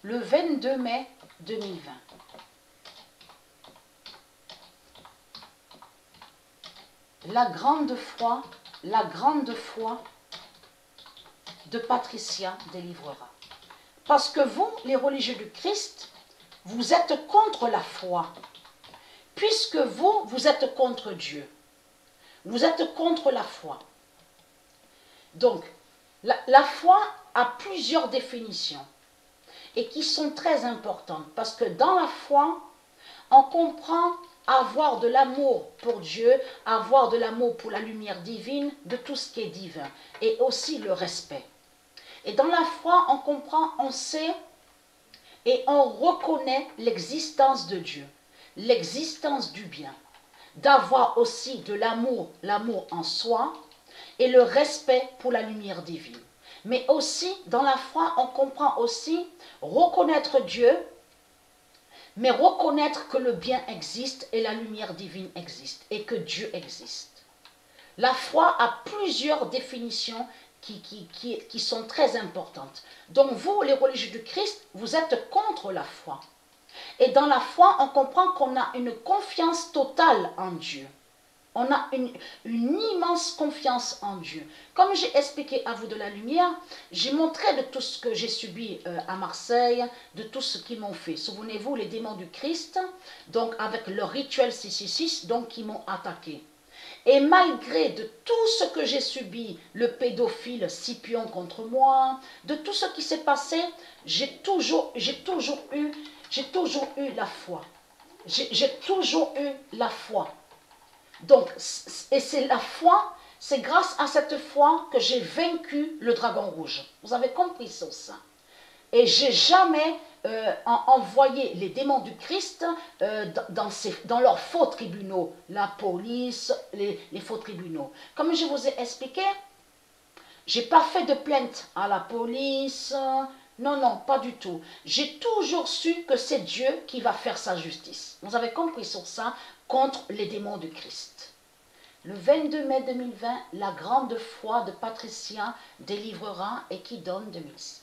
le 22 mai 2020. La grande foi de Patricia délivrera. Parce que vous, les religieux du Christ, vous êtes contre la foi. Puisque vous êtes contre Dieu. Vous êtes contre la foi. Donc, la foi a plusieurs définitions et qui sont très importantes. Parce que dans la foi, on comprend avoir de l'amour pour Dieu, avoir de l'amour pour la lumière divine, de tout ce qui est divin. Et aussi le respect. Et dans la foi, on comprend, on sait et on reconnaît l'existence de Dieu, l'existence du bien, d'avoir aussi de l'amour, l'amour en soi et le respect pour la lumière divine. Mais aussi, dans la foi, on comprend aussi reconnaître Dieu, mais reconnaître que le bien existe et la lumière divine existe et que Dieu existe. La foi a plusieurs définitions qui sont très importantes. Donc vous, les religieux du Christ, vous êtes contre la foi. Et dans la foi, on comprend qu'on a une confiance totale en Dieu. On a une immense confiance en Dieu. Comme j'ai expliqué à vous de la lumière, j'ai montré de tout ce que j'ai subi à Marseille, de tout ce qu'ils m'ont fait. Souvenez-vous, les démons du Christ, donc avec leur rituel 666, donc qui m'ont attaqué. Et malgré de tout ce que j'ai subi, le pédophile Scipion contre moi, de tout ce qui s'est passé, j'ai toujours eu la foi. J'ai toujours eu la foi. Donc, et c'est la foi, c'est grâce à cette foi que j'ai vaincu le dragon rouge. Vous avez compris ça? Et j'ai jamais envoyé les démons du Christ dans leurs faux tribunaux, la police, les faux tribunaux. Comme je vous ai expliqué, j'ai pas fait de plainte à la police, non, pas du tout. J'ai toujours su que c'est Dieu qui va faire sa justice. Vous avez compris sur ça, contre les démons du Christ. Le 22 mai 2020, la grande foi de Patricia délivrera et qui donne 2006.